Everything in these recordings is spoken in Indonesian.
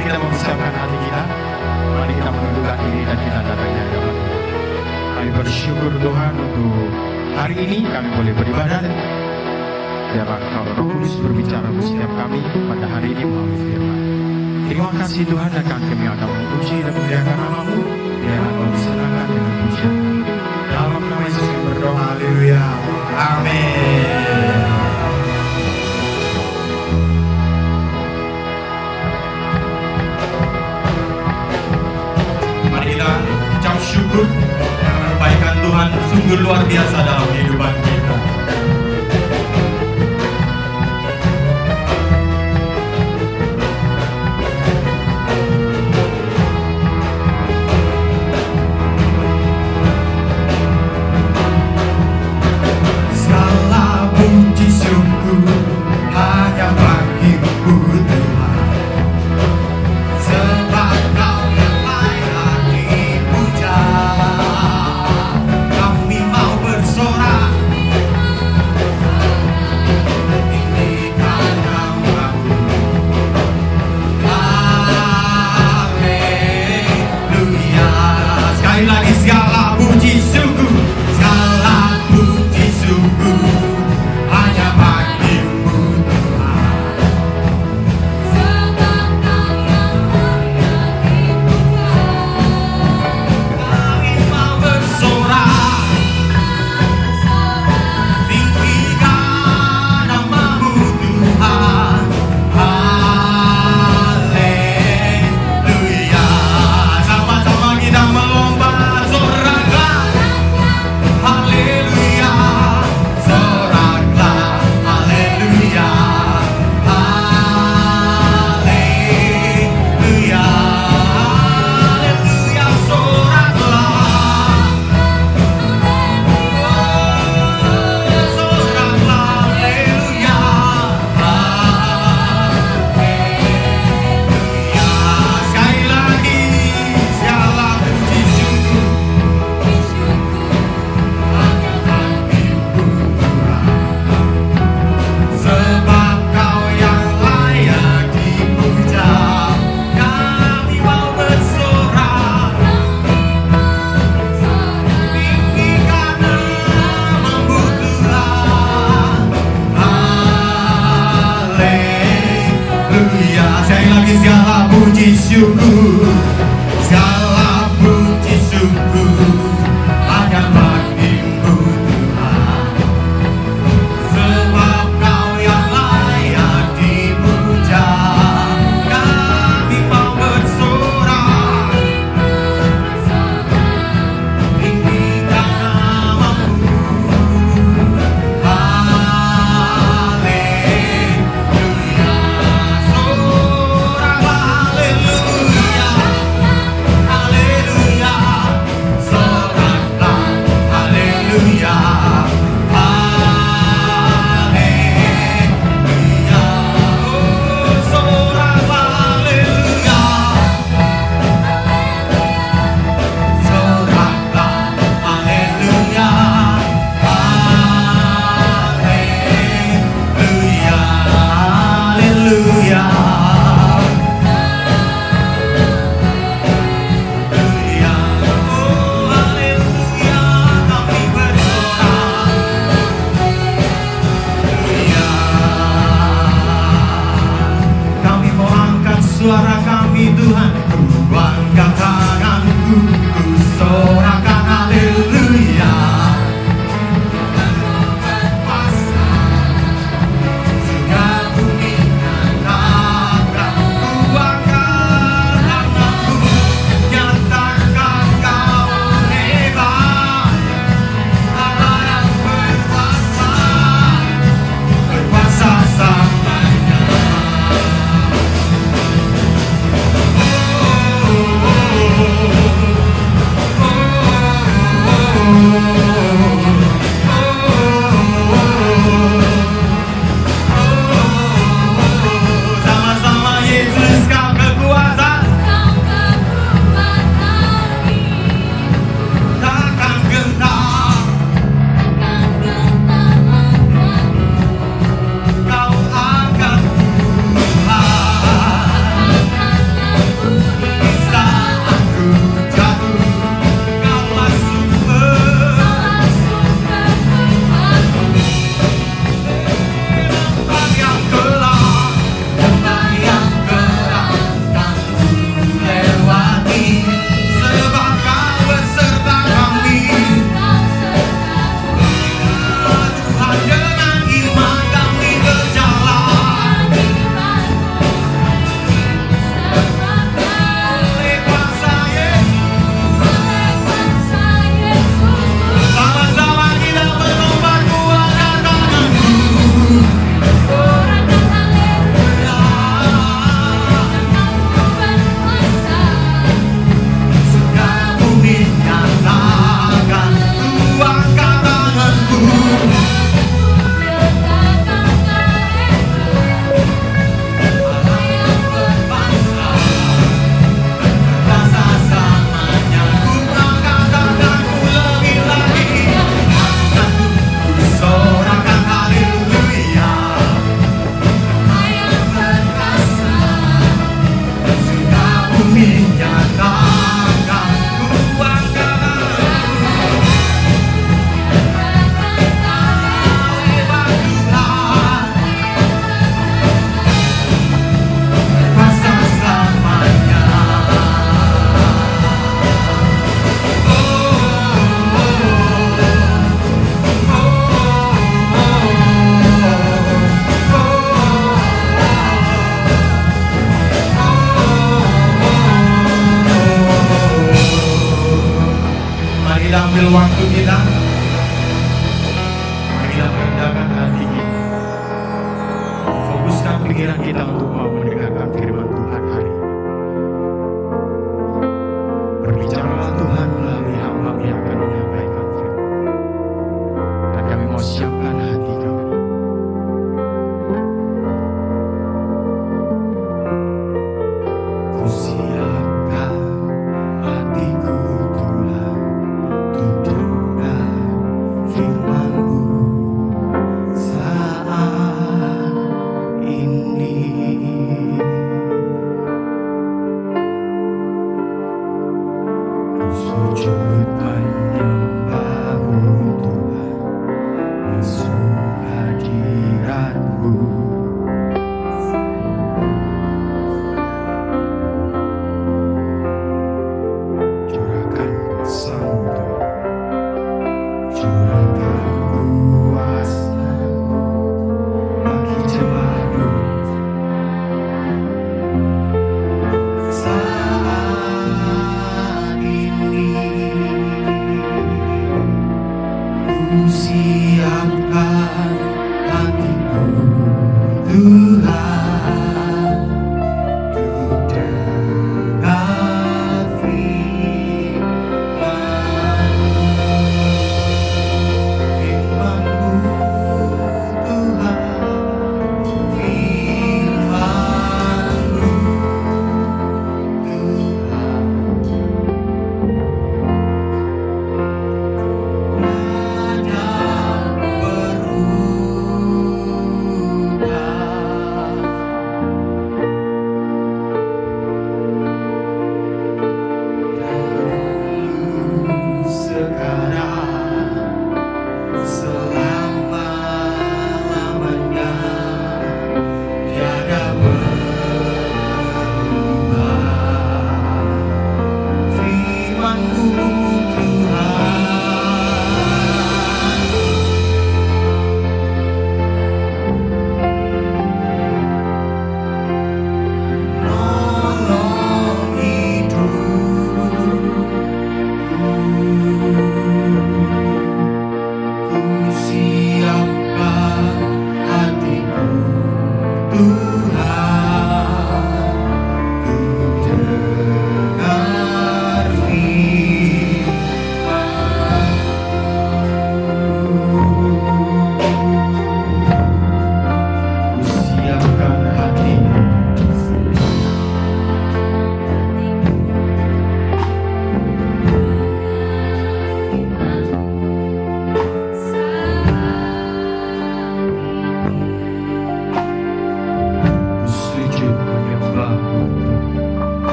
Mari kita mempersiapkan hati kita. Mari kita menundukkan diri dan kita datang di hadapan Tuhan. Kami bersyukur Tuhan untuk hari ini kami boleh beribadah. Biarlah Roh Kudus berbicara untuk setiap kami pada hari ini melalui firman. Terima kasih Tuhan, dan kami akan memuji dan memuliakan nama-Mu. Biarlah Kau disenangkan dengan pujian. Dalam nama Yesus kami berdoa. Haleluya. Amin. Mari kita ucap syukur karena kebaikan Tuhan sungguh luar biasa dalam kehidupan kita. Oh ambil waktu kita, marilah merendahkan hati kita, fokuskan pikiran kita untuk mau mendengarkan firman Tuhan hari ini. Berbicaralah Tuhan melalui hamba yang akan menyampaikan firman, dan kami mau siapkan hati kami. Siapkan hatiku Tuhan untuk dengar firman-Mu saat ini. Ku sujud menyembah-Mu Tuhan, masuk hadirat-Mu.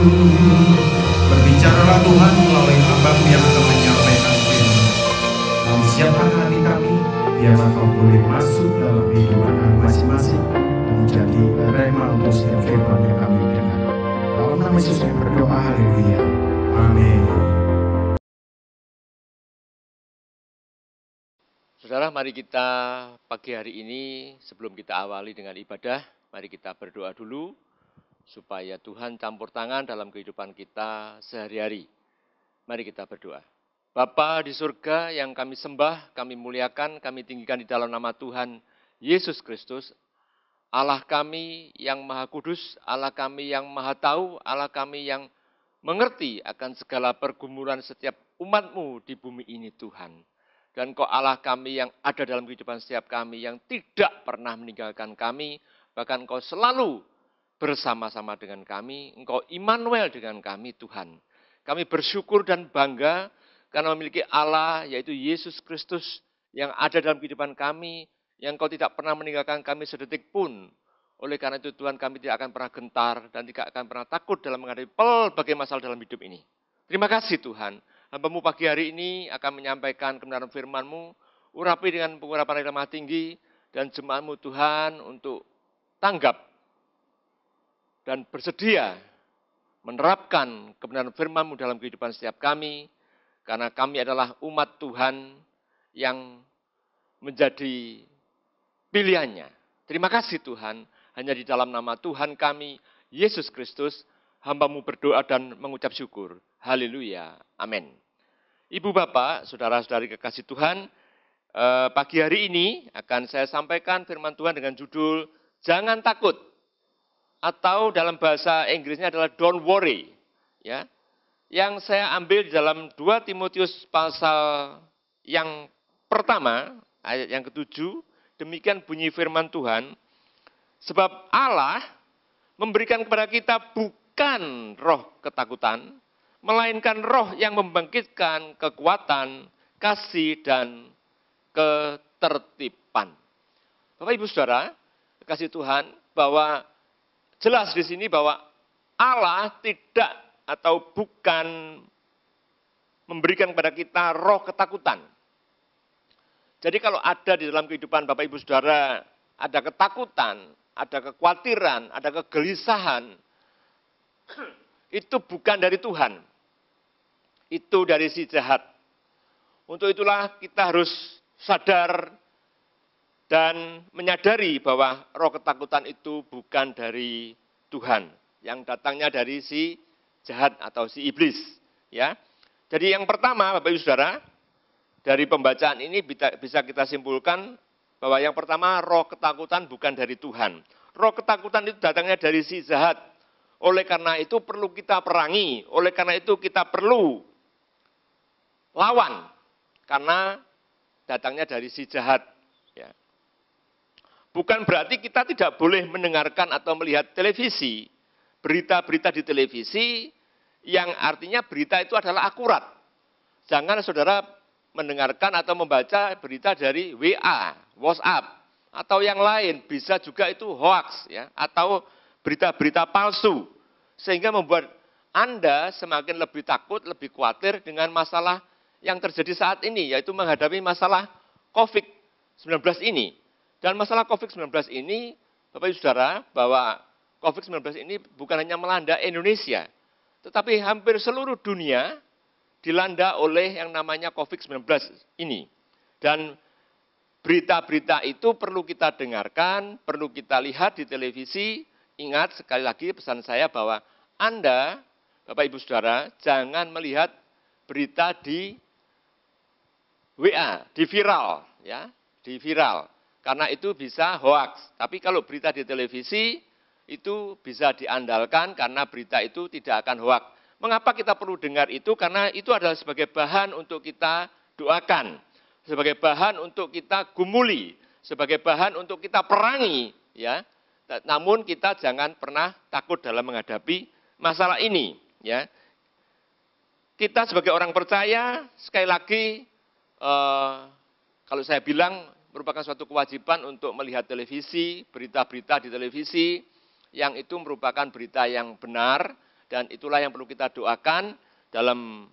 Berbicaralah Tuhan melalui hamba-Mu yang akan menyampaikan firman. Kau siapkan hati kami, biarlah Kau boleh masuk dalam kehidupan kami masing-masing, menjadi rema untuk setiap firman yang kami dengar. Dalam nama Yesus kami berdoa, haleluya. Amin. Saudara, mari kita pagi hari ini sebelum kita awali dengan ibadah, mari kita berdoa dulu supaya Tuhan campur tangan dalam kehidupan kita sehari-hari. Mari kita berdoa. Bapa di surga yang kami sembah, kami muliakan, kami tinggikan di dalam nama Tuhan Yesus Kristus, Allah kami yang Maha Kudus, Allah kami yang Maha Tahu, Allah kami yang mengerti akan segala pergumulan setiap umat-Mu di bumi ini Tuhan. Dan Kau Allah kami yang ada dalam kehidupan setiap kami, yang tidak pernah meninggalkan kami, bahkan Kau selalu bersama-sama dengan kami, Engkau Immanuel dengan kami Tuhan. Kami bersyukur dan bangga karena memiliki Allah, yaitu Yesus Kristus, yang ada dalam kehidupan kami, yang Kau tidak pernah meninggalkan kami sedetik pun. Oleh karena itu Tuhan, kami tidak akan pernah gentar dan tidak akan pernah takut dalam menghadapi berbagai masalah dalam hidup ini. Terima kasih Tuhan. Hamba-Mu pagi hari ini akan menyampaikan kebenaran firman-Mu, urapi dengan pengurapan yang lemah tinggi, dan jemaat-Mu Tuhan untuk tanggap dan bersedia menerapkan kebenaran firman-Mu dalam kehidupan setiap kami, karena kami adalah umat Tuhan yang menjadi pilihannya. Terima kasih Tuhan, hanya di dalam nama Tuhan kami, Yesus Kristus, hamba-Mu berdoa dan mengucap syukur. Haleluya. Amin. Ibu bapak, saudara-saudari kekasih Tuhan, pagi hari ini akan saya sampaikan firman Tuhan dengan judul Jangan Takut. Atau dalam bahasa Inggrisnya adalah Don't Worry. Ya. Yang saya ambil di dalam 2 Timotius pasal yang pertama, ayat yang ke-7, demikian bunyi firman Tuhan, sebab Allah memberikan kepada kita bukan roh ketakutan, melainkan roh yang membangkitkan kekuatan, kasih, dan ketertiban. Bapak Ibu Saudara, kasih Tuhan, bahwa jelas di sini bahwa Allah tidak atau bukan memberikan kepada kita roh ketakutan. Jadi kalau ada di dalam kehidupan Bapak Ibu Saudara, ada ketakutan, ada kekhawatiran, ada kegelisahan, itu bukan dari Tuhan. Itu dari si jahat. Untuk itulah kita harus sadar dan menyadari bahwa roh ketakutan itu bukan dari Tuhan. Yang datangnya dari si jahat atau si iblis. Ya. Jadi yang pertama Bapak Ibu Saudara, dari pembacaan ini bisa kita simpulkan bahwa yang pertama roh ketakutan bukan dari Tuhan. Roh ketakutan itu datangnya dari si jahat. Oleh karena itu perlu kita perangi. Oleh karena itu kita perlu lawan. Karena datangnya dari si jahat. Ya. Bukan berarti kita tidak boleh mendengarkan atau melihat televisi. Berita-berita di televisi yang artinya berita itu adalah akurat. Jangan saudara mendengarkan atau membaca berita dari WA, WhatsApp, atau yang lain. Bisa juga itu hoax, ya, atau berita-berita palsu. Sehingga membuat Anda semakin lebih takut, lebih khawatir dengan masalah yang terjadi saat ini, yaitu menghadapi masalah COVID-19 ini. Dan masalah COVID-19 ini, Bapak Ibu Saudara, bahwa COVID-19 ini bukan hanya melanda Indonesia, tetapi hampir seluruh dunia dilanda oleh yang namanya COVID-19 ini. Dan berita-berita itu perlu kita dengarkan, perlu kita lihat di televisi. Ingat sekali lagi pesan saya bahwa Anda, Bapak Ibu Saudara, jangan melihat berita di WA, di viral, ya, di viral. Karena itu bisa hoax. Tapi kalau berita di televisi itu bisa diandalkan karena berita itu tidak akan hoax. Mengapa kita perlu dengar itu? Karena itu adalah sebagai bahan untuk kita doakan, sebagai bahan untuk kita gumuli, sebagai bahan untuk kita perangi, ya. Namun kita jangan pernah takut dalam menghadapi masalah ini, ya. Kita sebagai orang percaya, sekali lagi, kalau saya bilang merupakan suatu kewajiban untuk melihat televisi, berita-berita di televisi, yang itu merupakan berita yang benar, Dan itulah yang perlu kita doakan dalam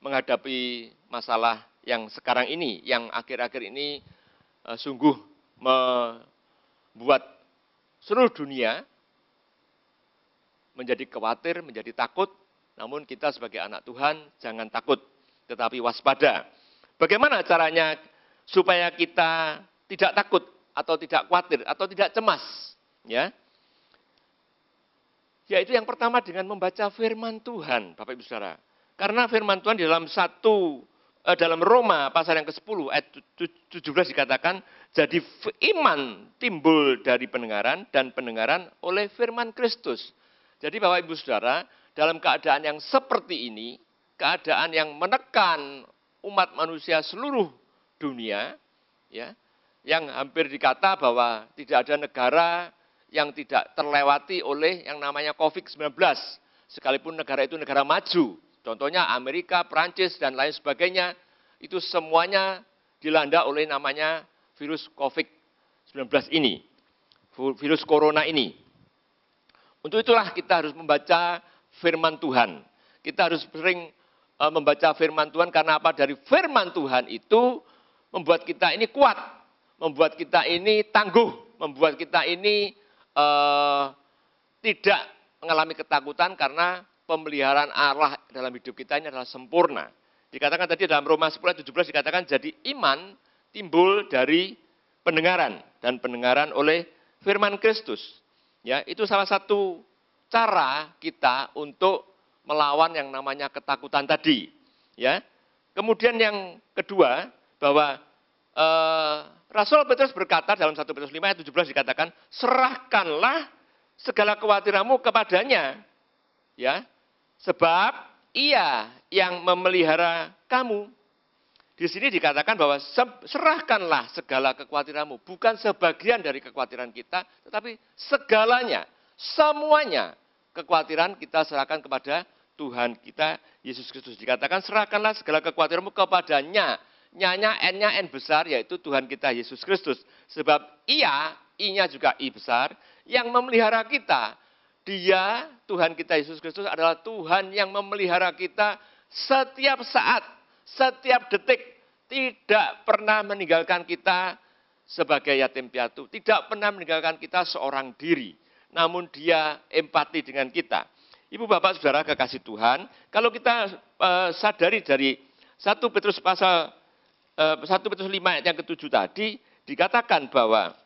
menghadapi masalah yang sekarang ini, yang akhir-akhir ini sungguh membuat seluruh dunia menjadi khawatir, menjadi takut. Namun kita sebagai anak Tuhan jangan takut, tetapi waspada. Bagaimana caranya supaya kita tidak takut atau tidak khawatir atau tidak cemas? Ya, yaitu yang pertama dengan membaca firman Tuhan, Bapak Ibu Saudara. Karena firman Tuhan di dalam Roma pasal yang ke-10 ayat 17 dikatakan, jadi iman timbul dari pendengaran dan pendengaran oleh firman Kristus. Jadi Bapak Ibu Saudara, dalam keadaan yang seperti ini, keadaan yang menekan umat manusia seluruh dunia, ya, yang hampir dikata bahwa tidak ada negara yang tidak terlewati oleh yang namanya COVID-19. Sekalipun negara itu negara maju, contohnya Amerika, Perancis, dan lain sebagainya, itu semuanya dilanda oleh namanya virus COVID-19 ini, virus corona ini. Untuk itulah kita harus membaca firman Tuhan. Kita harus sering membaca firman Tuhan, karena apa? Dari firman Tuhan itu membuat kita ini kuat, membuat kita ini tangguh, membuat kita ini tidak mengalami ketakutan, karena pemeliharaan Allah dalam hidup kita ini adalah sempurna. Dikatakan tadi dalam Roma 10:17 dikatakan, jadi iman timbul dari pendengaran dan pendengaran oleh firman Kristus. Ya, itu salah satu cara kita untuk melawan yang namanya ketakutan tadi. Ya. Kemudian yang kedua, bahwa Rasul Petrus berkata dalam 1 Petrus 5 ayat 17 dikatakan, serahkanlah segala kekhawatiranmu kepadanya. Ya. Sebab ia yang memelihara kamu. Di sini dikatakan bahwa serahkanlah segala kekhawatiranmu. Bukan sebagian dari kekhawatiran kita, tetapi segalanya, semuanya kekhawatiran kita serahkan kepada Tuhan kita, Yesus Kristus. Dikatakan serahkanlah segala kekhawatiranmu kepadanya. Nya-nya, N-nya N besar, yaitu Tuhan kita, Yesus Kristus. Sebab ia, I-nya juga I besar, yang memelihara kita. Dia, Tuhan kita, Yesus Kristus adalah Tuhan yang memelihara kita setiap saat, setiap detik, tidak pernah meninggalkan kita sebagai yatim piatu, tidak pernah meninggalkan kita seorang diri, namun dia empati dengan kita. Ibu bapak saudara kekasih Tuhan, kalau kita sadari dari 1 Petrus 5 ayat yang ke-7 tadi, dikatakan bahwa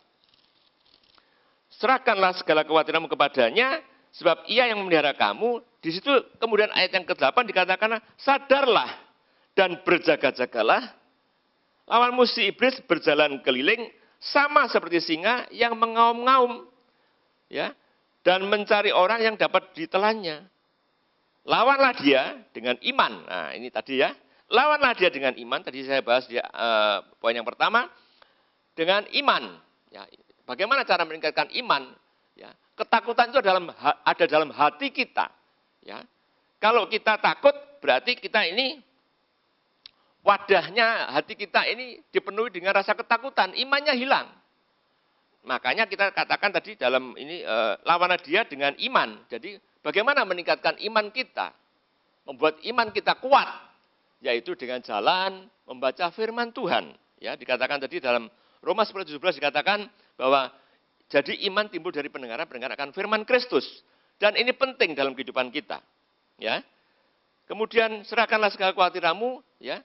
serahkanlah segala kekhawatiranmu kepadanya, sebab ia yang memelihara kamu. Di situ kemudian ayat yang ke-8 dikatakan, sadarlah dan berjaga-jagalah, lawanmu si iblis berjalan keliling, sama seperti singa yang mengaum-ngaum, ya, dan mencari orang yang dapat ditelannya. Lawanlah dia dengan iman. Nah ini tadi ya, lawanlah dia dengan iman. Tadi saya bahas di poin yang pertama, dengan iman. Ya, bagaimana cara meningkatkan iman? Ya, ketakutan itu ada dalam hati kita. Ya, kalau kita takut, berarti kita ini wadahnya, hati kita ini dipenuhi dengan rasa ketakutan, imannya hilang. Makanya kita katakan tadi dalam ini, lawanlah dia dengan iman. Jadi bagaimana meningkatkan iman kita? Membuat iman kita kuat, yaitu dengan jalan membaca firman Tuhan. Ya, dikatakan tadi dalam Roma 10:17 dikatakan bahwa jadi iman timbul dari pendengaran akan firman Kristus. Dan ini penting dalam kehidupan kita. Ya. Kemudian serahkanlah segala kekhawatiranmu, ya,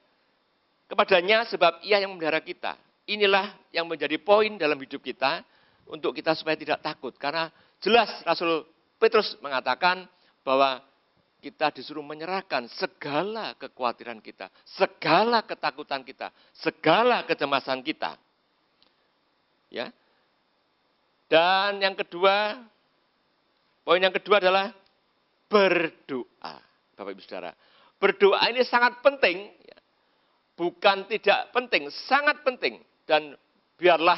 kepadanya, sebab ia yang memelihara kita. Inilah yang menjadi poin dalam hidup kita, untuk kita supaya tidak takut. Karena jelas Rasul Petrus mengatakan bahwa kita disuruh menyerahkan segala kekhawatiran kita, segala ketakutan kita, segala kecemasan kita. Ya. Dan yang kedua, poin yang kedua adalah berdoa. Bapak Ibu Saudara, berdoa ini sangat penting, bukan tidak penting, sangat penting. Dan biarlah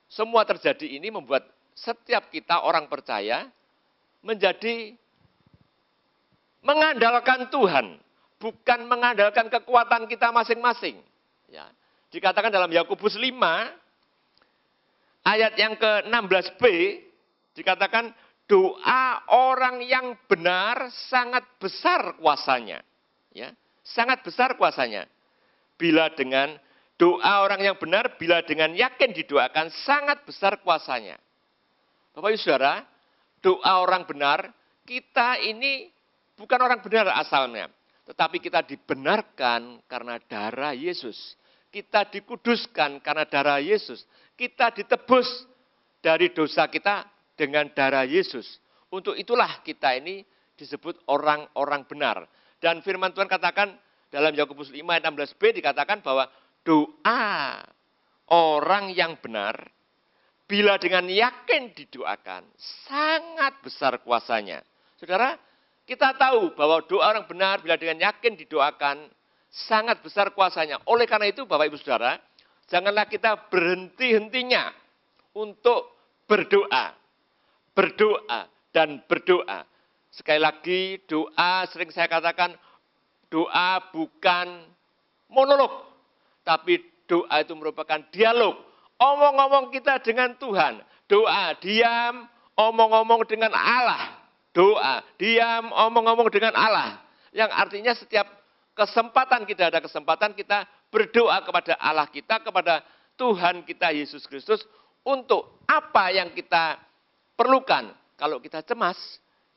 semua terjadi ini membuat setiap kita orang percaya menjadi mengandalkan Tuhan, bukan mengandalkan kekuatan kita masing-masing. Ya. Dikatakan dalam Yakobus 5, ayat yang ke-16b, dikatakan, doa orang yang benar sangat besar kuasanya. Ya, sangat besar kuasanya. Bila dengan doa orang yang benar, bila dengan yakin didoakan, sangat besar kuasanya. Bapak Ibu Saudara, doa orang benar, kita ini bukan orang benar asalnya. Tetapi kita dibenarkan karena darah Yesus. Kita dikuduskan karena darah Yesus. Kita ditebus dari dosa kita dengan darah Yesus. Untuk itulah kita ini disebut orang-orang benar. Dan firman Tuhan katakan dalam Yakobus 5 ayat 16b dikatakan bahwa doa orang yang benar bila dengan yakin didoakan sangat besar kuasanya. Saudara, kita tahu bahwa doa orang benar bila dengan yakin didoakan sangat besar kuasanya. Oleh karena itu Bapak Ibu Saudara, janganlah kita berhenti-hentinya untuk berdoa. Berdoa dan berdoa. Sekali lagi doa sering saya katakan doa bukan monolog. Tapi doa itu merupakan dialog. Omong-omong kita dengan Tuhan. Doa, diam, omong-omong dengan Allah. Doa, diam, omong-omong dengan Allah. Yang artinya setiap kesempatan kita ada kesempatan kita berdoa kepada Allah kita, kepada Tuhan kita Yesus Kristus. Untuk apa yang kita perlukan. Kalau kita cemas,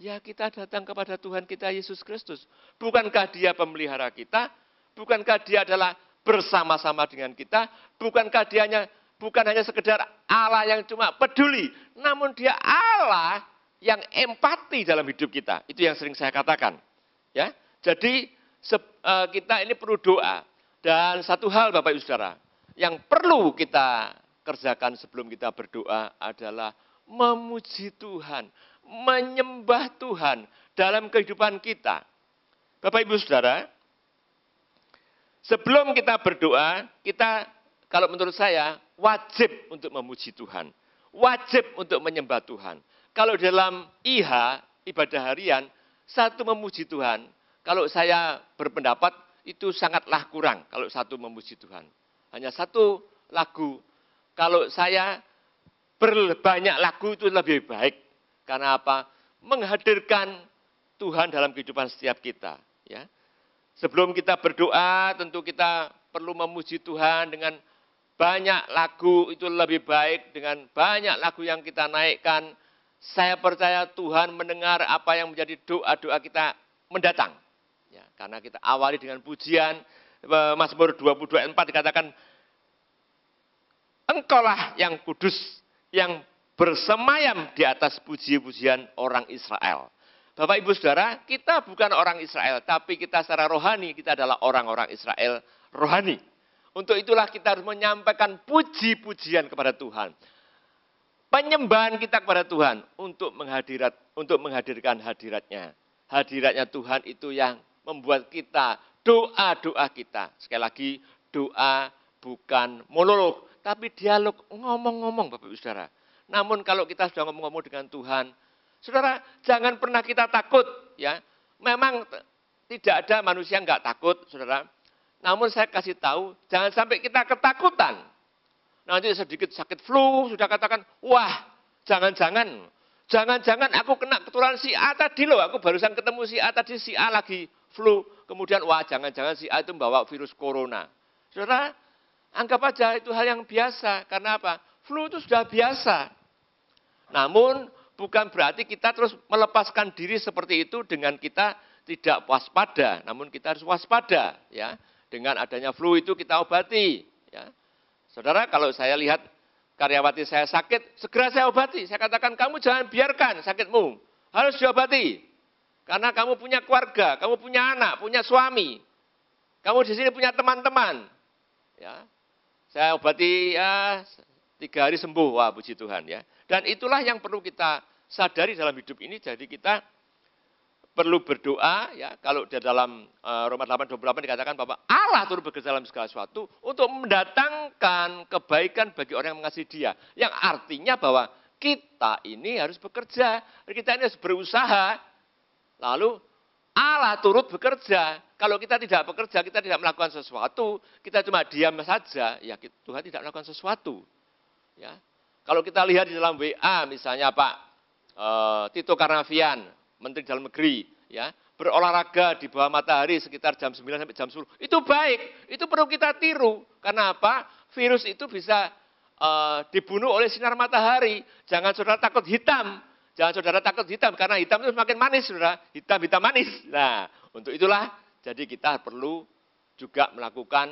ya kita datang kepada Tuhan kita Yesus Kristus. Bukankah dia pemelihara kita? Bukankah dia adalah bersama-sama dengan kita? Bukankah dia bukan hanya sekedar Allah yang cuma peduli, namun dia Allah yang empati dalam hidup kita. Itu yang sering saya katakan. Ya, jadi kita ini perlu doa. Dan satu hal Bapak Ibu Saudara, yang perlu kita kerjakan sebelum kita berdoa adalah memuji Tuhan, menyembah Tuhan dalam kehidupan kita. Bapak Ibu Saudara, sebelum kita berdoa, kita kalau menurut saya wajib untuk memuji Tuhan. Wajib untuk menyembah Tuhan. Kalau dalam IH, ibadah harian, satu memuji Tuhan. Kalau saya berpendapat itu sangatlah kurang kalau satu memuji Tuhan. Hanya satu lagu. Kalau saya berbanyak lagu itu lebih baik. Karena apa? Menghadirkan Tuhan dalam kehidupan setiap kita. Ya. Sebelum kita berdoa, tentu kita perlu memuji Tuhan dengan banyak lagu, itu lebih baik. Dengan banyak lagu yang kita naikkan, saya percaya Tuhan mendengar apa yang menjadi doa-doa kita mendatang. Ya, karena kita awali dengan pujian, Mazmur 22 ayat 4 dikatakan, Engkaulah yang kudus, yang bersemayam di atas puji-pujian orang Israel. Bapak Ibu Saudara, kita bukan orang Israel, tapi kita secara rohani, kita adalah orang-orang Israel rohani. Untuk itulah kita harus menyampaikan puji-pujian kepada Tuhan. Penyembahan kita kepada Tuhan untuk menghadirkan hadiratnya. Hadiratnya Tuhan itu yang membuat kita, doa-doa kita. Sekali lagi, doa bukan monolog, tapi dialog, ngomong-ngomong Bapak Ibu Saudara. Namun kalau kita sudah ngomong-ngomong dengan Tuhan, Saudara, jangan pernah kita takut. Ya, memang tidak ada manusia yang nggak takut, Saudara. Namun saya kasih tahu, jangan sampai kita ketakutan. Nanti sedikit sakit flu, sudah katakan, wah, jangan-jangan aku kena ketularan si A tadi loh. Aku barusan ketemu si A tadi, si A lagi flu. Kemudian, wah, jangan-jangan si A itu membawa virus corona. Saudara, anggap aja itu hal yang biasa. Karena apa? Flu itu sudah biasa. Namun, bukan berarti kita terus melepaskan diri seperti itu dengan kita tidak waspada. Namun kita harus waspada. Ya. Dengan adanya flu itu kita obati. Ya. Saudara, kalau saya lihat karyawati saya sakit, segera saya obati. Saya katakan, kamu jangan biarkan sakitmu. Harus diobati. Karena kamu punya keluarga, kamu punya anak, punya suami. Kamu di sini punya teman-teman. Ya. Saya obati 3 hari sembuh. Wah, puji Tuhan. Ya. Dan itulah yang perlu kita sadari dalam hidup ini. Jadi kita perlu berdoa, ya. Kalau di dalam Roma 8:28 dikatakan bahwa Allah turut bekerja dalam segala sesuatu untuk mendatangkan kebaikan bagi orang yang mengasihi Dia. Yang artinya bahwa kita ini harus bekerja, kita ini harus berusaha. Lalu Allah turut bekerja. Kalau kita tidak bekerja, kita tidak melakukan sesuatu, kita cuma diam saja, ya Tuhan tidak melakukan sesuatu. Ya. Kalau kita lihat di dalam WA misalnya Pak Tito Karnavian, Menteri Dalam Negeri, ya, berolahraga di bawah matahari sekitar jam 9 sampai jam 10. Itu baik, itu perlu kita tiru. Karena apa? Virus itu bisa dibunuh oleh sinar matahari. Jangan saudara takut hitam. Jangan saudara takut hitam, karena hitam itu semakin manis, saudara. Hitam-hitam manis. Nah, untuk itulah, jadi kita perlu juga melakukan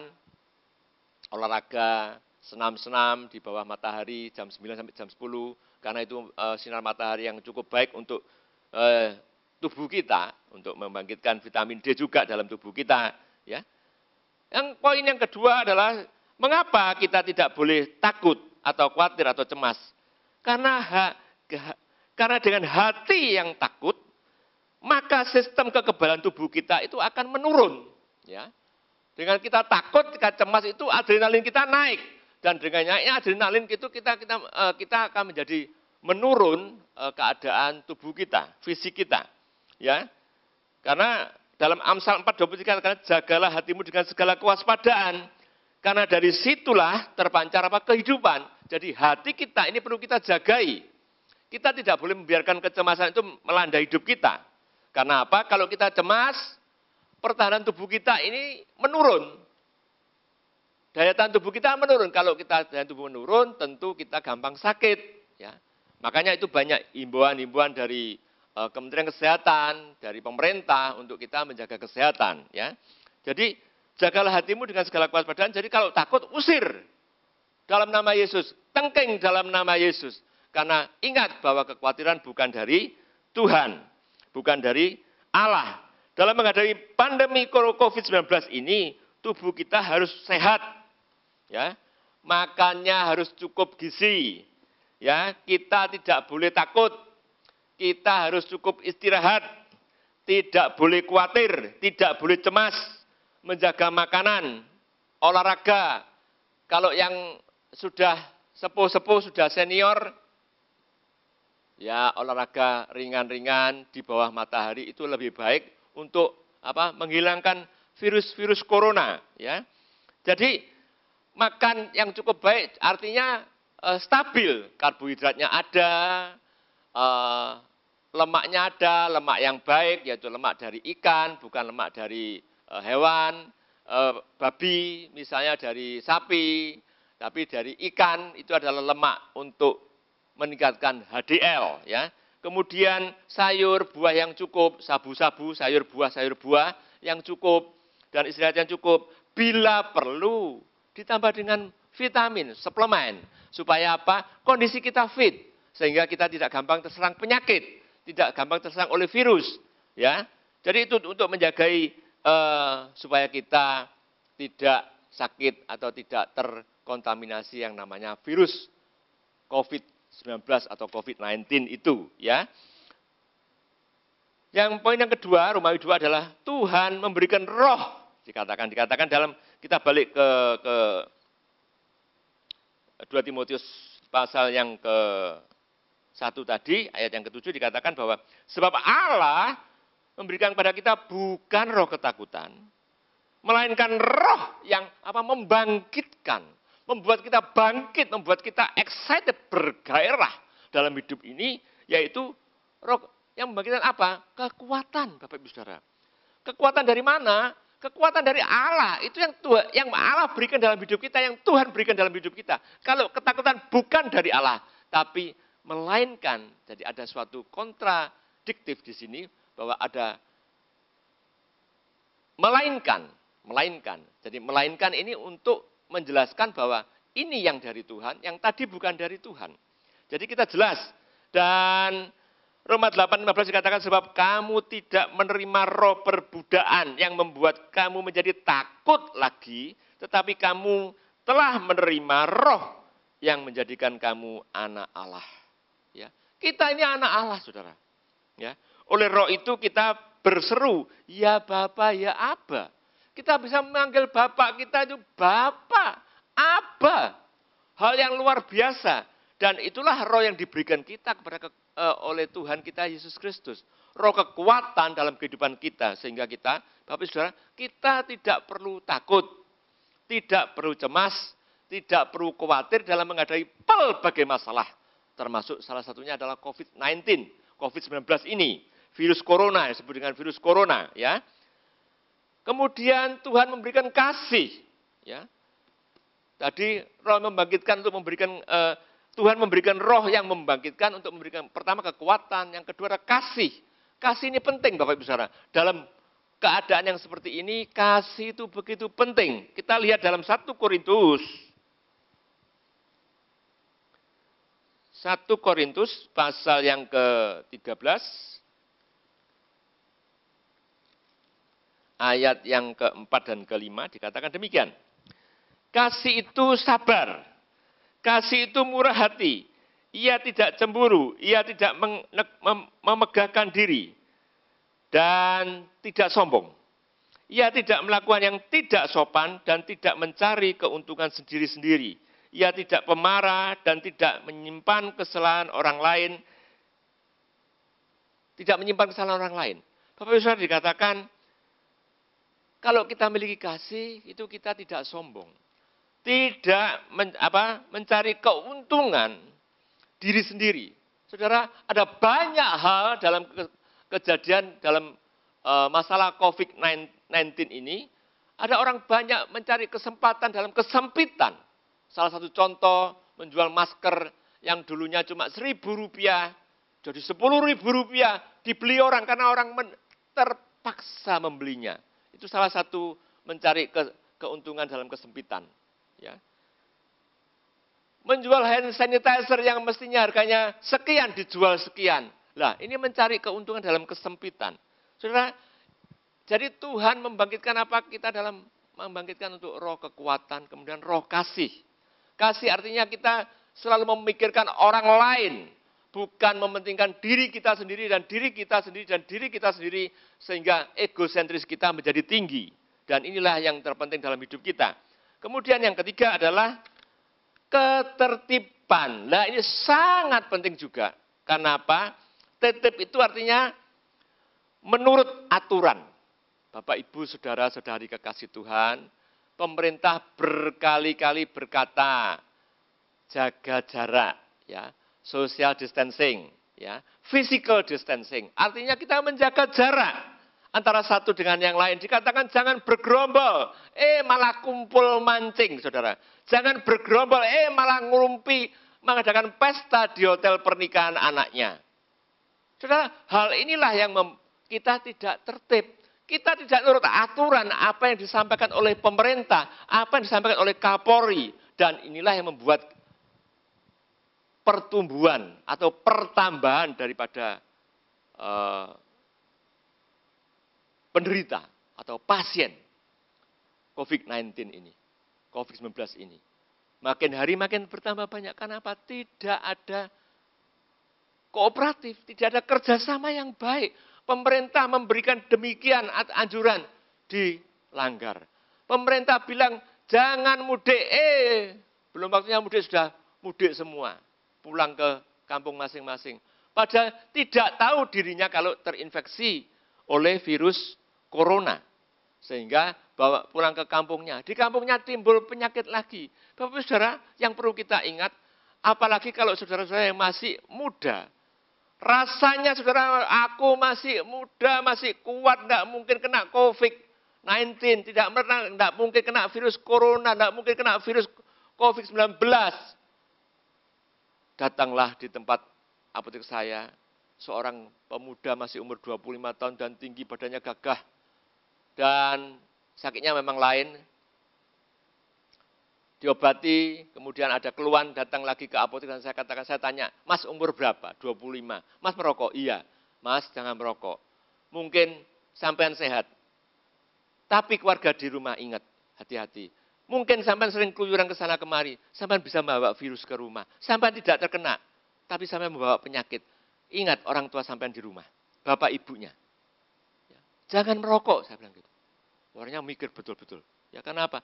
olahraga, senam-senam di bawah matahari jam 9 sampai jam 10. Karena itu sinar matahari yang cukup baik untuk tubuh kita, untuk membangkitkan vitamin D juga dalam tubuh kita. Ya. Yang poin yang kedua adalah, mengapa kita tidak boleh takut atau khawatir atau cemas? Karena dengan hati yang takut, maka sistem kekebalan tubuh kita itu akan menurun. Ya. Dengan kita takut, kita cemas itu adrenalin kita naik. Dan dengan naiknya adrenalin itu kita akan menjadi menurun keadaan tubuh kita, fisik kita. Ya. Karena dalam Amsal 4:23 katakan, jagalah hatimu dengan segala kewaspadaan. Karena dari situlah terpancar kehidupan. Jadi hati kita ini perlu kita jagai. Kita tidak boleh membiarkan kecemasan itu melanda hidup kita. Karena apa? Kalau kita cemas, pertahanan tubuh kita ini menurun. Daya tahan tubuh kita menurun. Kalau kita daya tubuh menurun, tentu kita gampang sakit. Ya. Makanya itu banyak himbauan-himbauan dari Kementerian Kesehatan, dari pemerintah untuk kita menjaga kesehatan. Ya. Jadi jagalah hatimu dengan segala kewaspadaan. Jadi kalau takut, usir dalam nama Yesus. Tengking dalam nama Yesus. Karena ingat bahwa kekhawatiran bukan dari Tuhan, bukan dari Allah. Dalam menghadapi pandemi COVID-19 ini, tubuh kita harus sehat. Ya. Makannya harus cukup gizi. Ya, kita tidak boleh takut. Kita harus cukup istirahat. Tidak boleh khawatir, tidak boleh cemas. Menjaga makanan, olahraga. Kalau yang sudah sepuh-sepuh, sudah senior, ya olahraga ringan-ringan di bawah matahari itu lebih baik untuk menghilangkan virus-virus corona. Ya. Jadi makan yang cukup baik artinya stabil, karbohidratnya ada, lemaknya ada, lemak yang baik yaitu lemak dari ikan, bukan lemak dari hewan, babi misalnya dari sapi, tapi dari ikan itu adalah lemak untuk meningkatkan HDL, ya. Kemudian sayur, buah yang cukup, sabu-sabu, sayur buah yang cukup, dan istirahat yang cukup. Bila perlu, ditambah dengan vitamin, suplemen. Supaya apa? Kondisi kita fit, sehingga kita tidak gampang terserang penyakit, tidak gampang terserang oleh virus. Ya. Jadi itu untuk menjagai supaya kita tidak sakit atau tidak terkontaminasi yang namanya virus COVID-19 atau COVID-19 itu, ya. Yang poin yang kedua, Romawi 2 adalah Tuhan memberikan roh. Dikatakan dalam, kita balik ke 2 Timotius pasal yang ke-1 tadi, ayat yang ke-7 dikatakan bahwa sebab Allah memberikan kepada kita bukan roh ketakutan, melainkan roh yang membangkitkan. Membuat kita bangkit, membuat kita excited, bergairah dalam hidup ini, yaitu roh yang membangkitkan apa? Kekuatan, Bapak Ibu Saudara. Kekuatan dari mana? Kekuatan dari Allah. Itu yang Allah berikan dalam hidup kita, yang Tuhan berikan dalam hidup kita. Kalau ketakutan bukan dari Allah, tapi melainkan, jadi ada suatu kontradiktif di sini, bahwa ada melainkan. Jadi melainkan ini untuk menjelaskan bahwa ini yang dari Tuhan, yang tadi bukan dari Tuhan. Jadi kita jelas. Dan Roma 8:15 dikatakan, sebab kamu tidak menerima roh perbudakan yang membuat kamu menjadi takut lagi, tetapi kamu telah menerima roh yang menjadikan kamu anak Allah. Ya. Kita ini anak Allah, saudara. Ya. Oleh roh itu kita berseru, ya Bapa, ya Aba. Kita bisa memanggil Bapak kita itu Bapak, Aba. Hal yang luar biasa. Dan itulah roh yang diberikan kita oleh Tuhan kita Yesus Kristus. Roh kekuatan dalam kehidupan kita. Sehingga kita, Bapak Saudara, kita tidak perlu takut. Tidak perlu cemas. Tidak perlu khawatir dalam menghadapi pelbagai masalah. termasuk salah satunya adalah COVID-19, COVID-19 ini, virus corona, disebut dengan virus corona, ya. Kemudian Tuhan memberikan kasih, ya. Tadi roh membangkitkan untuk memberikan Tuhan memberikan roh yang membangkitkan untuk memberikan pertama kekuatan, yang kedua adalah kasih. Kasih ini penting Bapak Ibu Saudara. Dalam keadaan yang seperti ini, kasih itu begitu penting. Kita lihat dalam 1 Korintus. 1 Korintus pasal yang ke-13. Ayat yang ke-4 dan ke-5 dikatakan demikian. Kasih itu sabar. Kasih itu murah hati. Ia tidak cemburu, ia tidak memegahkan diri, dan tidak sombong. Ia tidak melakukan yang tidak sopan dan tidak mencari keuntungan sendiri-sendiri. Ia tidak pemarah dan tidak menyimpan kesalahan orang lain. Tidak menyimpan kesalahan orang lain. Bapak Ibu Saudara dikatakan, kalau kita memiliki kasih, itu kita tidak sombong. Tidak mencari keuntungan diri sendiri. Saudara, ada banyak hal dalam kejadian dalam masalah COVID-19 ini. Ada orang banyak mencari kesempatan dalam kesempitan. Salah satu contoh, menjual masker yang dulunya cuma Rp1.000, jadi Rp10.000 dibeli orang karena orang terpaksa membelinya. Itu salah satu mencari keuntungan dalam kesempitan. Ya. Menjual hand sanitizer yang mestinya harganya sekian, dijual sekian. Lah, ini mencari keuntungan dalam kesempitan. Saudara, jadi Tuhan membangkitkan apa? Kita dalam membangkitkan untuk roh kekuatan, kemudian roh kasih. Kasih artinya kita selalu memikirkan orang lain, bukan mementingkan diri kita sendiri dan diri kita sendiri dan diri kita sendiri, sehingga egosentris kita menjadi tinggi. Dan inilah yang terpenting dalam hidup kita. Kemudian yang ketiga adalah ketertiban. Nah, ini sangat penting juga. Karena apa? Tertib itu artinya menurut aturan. Bapak, Ibu, Saudara-saudari kekasih Tuhan, pemerintah berkali-kali berkata, jaga jarak, ya, social distancing, ya, physical distancing. Artinya kita menjaga jarak antara satu dengan yang lain. Dikatakan jangan bergerombol, malah kumpul mancing, saudara. Jangan bergerombol, malah ngurumpi, mengadakan pesta di hotel pernikahan anaknya. Saudara, hal inilah yang kita tidak tertib. Kita tidak menurut aturan apa yang disampaikan oleh pemerintah, apa yang disampaikan oleh Kapolri. Dan inilah yang membuat pertumbuhan atau pertambahan daripada penderita atau pasien COVID-19 ini, COVID-19 ini. Makin hari makin bertambah banyak. Kenapa? Tidak ada kooperatif, tidak ada kerjasama yang baik. Pemerintah memberikan demikian anjuran, dilanggar. Pemerintah bilang jangan mudik, belum waktunya mudik sudah mudik semua. Pulang ke kampung masing-masing. Padahal tidak tahu dirinya kalau terinfeksi oleh virus corona. Sehingga bawa pulang ke kampungnya. Di kampungnya timbul penyakit lagi. Bapak Saudara, yang perlu kita ingat, apalagi kalau saudara-saudara yang masih muda. Rasanya saudara, aku masih muda, masih kuat, tidak mungkin kena COVID-19. Tidak mungkin kena virus corona, tidak mungkin kena virus COVID-19. Datanglah di tempat apotek saya, seorang pemuda masih umur 25 tahun dan tinggi, badannya gagah. Dan sakitnya memang lain. Diobati, kemudian ada keluhan, datang lagi ke apotek dan saya tanya, Mas umur berapa? 25. Mas merokok? Iya. Mas jangan merokok. Mungkin sampean sehat. Tapi keluarga di rumah ingat, hati-hati. Mungkin sampean sering keluyuran ke sana kemari, sampean bisa membawa virus ke rumah. Sampean tidak terkena, tapi sampean membawa penyakit. Ingat orang tua sampean di rumah, bapak ibunya. Jangan merokok, saya bilang gitu. Orangnya mikir betul-betul. Ya kenapa?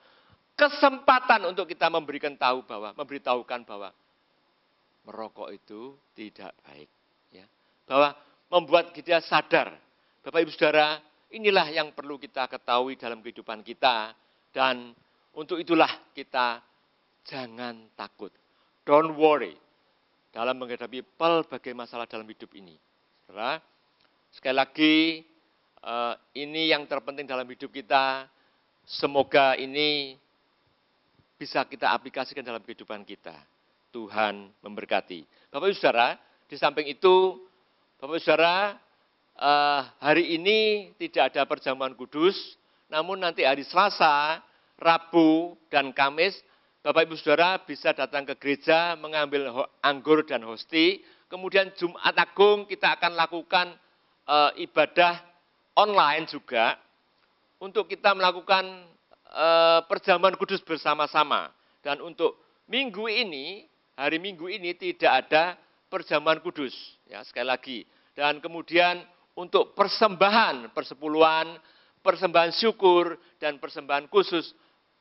Kesempatan untuk kita memberitahukan bahwa merokok itu tidak baik. Ya. Bahwa membuat kita sadar. Bapak Ibu Saudara, inilah yang perlu kita ketahui dalam kehidupan kita. Dan untuk itulah kita jangan takut. Don't worry. dalam menghadapi pelbagai masalah dalam hidup ini. Saudara, sekali lagi, ini yang terpenting dalam hidup kita. Semoga ini bisa kita aplikasikan dalam kehidupan kita. Tuhan memberkati. Bapak Ibu Saudara, di samping itu, Bapak Ibu Saudara, hari ini tidak ada perjamuan kudus, namun nanti hari Selasa, Rabu, dan Kamis, Bapak Ibu Saudara bisa datang ke gereja, mengambil anggur dan hosti. Kemudian Jumat Agung kita akan lakukan ibadah online juga, untuk kita melakukan perjamuan kudus bersama-sama. Dan untuk minggu ini, hari Minggu ini tidak ada perjamuan kudus, ya sekali lagi. Dan kemudian untuk persembahan, persepuluhan, persembahan syukur, dan persembahan khusus,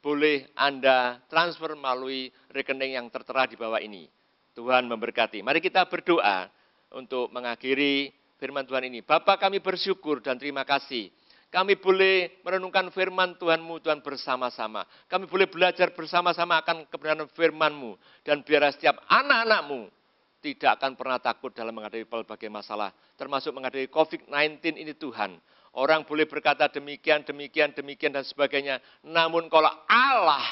boleh Anda transfer melalui rekening yang tertera di bawah ini. Tuhan memberkati. Mari kita berdoa untuk mengakhiri firman Tuhan ini. Bapa, kami bersyukur dan terima kasih. Kami boleh merenungkan firman Tuhan-Mu, Tuhan, bersama-sama. Kami boleh belajar bersama-sama akan kebenaran firman-Mu. Dan biar setiap anak-anak-Mu tidak akan pernah takut dalam menghadapi berbagai masalah. Termasuk menghadapi COVID-19 ini Tuhan. Orang boleh berkata demikian, demikian, demikian, dan sebagainya. Namun kalau Allah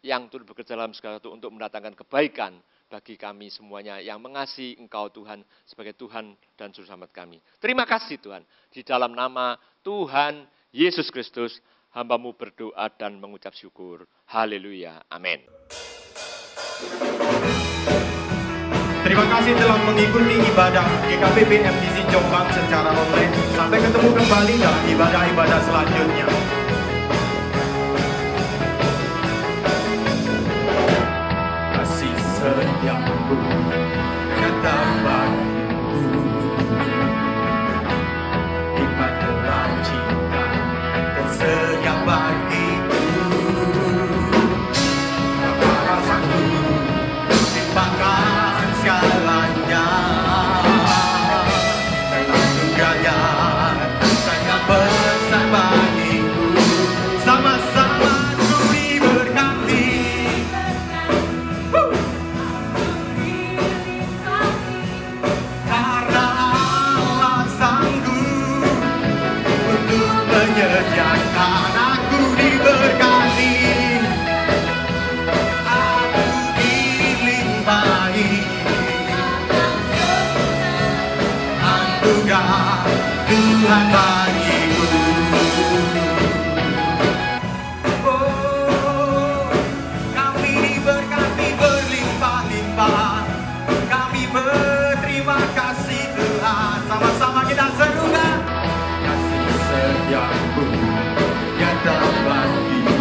yang turut bekerja dalam segala itu untuk mendatangkan kebaikan bagi kami semuanya yang mengasihi Engkau Tuhan sebagai Tuhan dan Juru Selamat kami. Terima kasih Tuhan. Di dalam nama Tuhan Yesus Kristus, hamba-Mu berdoa dan mengucap syukur. Haleluya. Amin. Terima kasih telah mengikuti ibadah GKPB MTC Jombang secara online. Sampai ketemu kembali dalam ibadah-ibadah selanjutnya. Kasih setiamu kata bagiku, iman dalam cinta dan setia bagiku. Apa rasaku timpakan segalanya, dan anugerahnya sangat besar bagiku. Sama-sama ku diberkati, karena Allah sanggup untuk menyediakan. Aku diberkati, aku dilimpahi anugerah Tuhan bagiku. Oh, kami diberkati berlimpah-limpah. Kami berterima kasih Tuhan. Sama-sama kita serukan. Kasih setiamu nyata bagiku,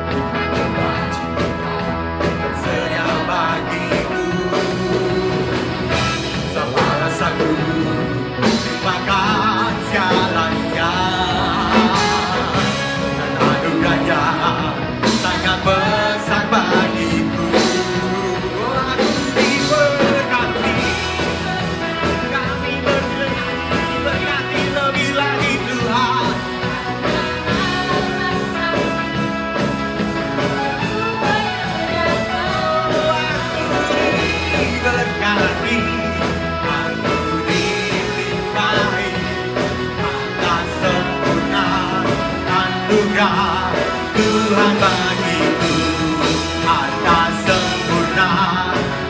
iman dalam cinta dan setia bagiku. Sama rasaku terlimpahkan segalanya, dan anugerahnya sangat besar bagiku. Oh, aku diberkati, kami berkati lebih lagi Tuhan. Diberkati, aku dilimpahi atas sempurna anugerah Tuhan bagiku. Atas sempurna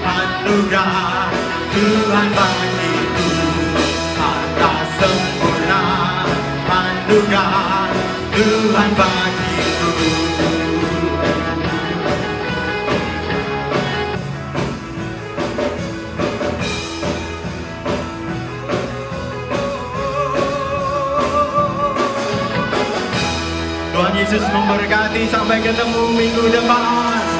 anugerah Tuhan bagiku. Atas sempurna anugerah Tuhan bagiku. Tuhan Yesus memberkati. Sampai ketemu minggu depan.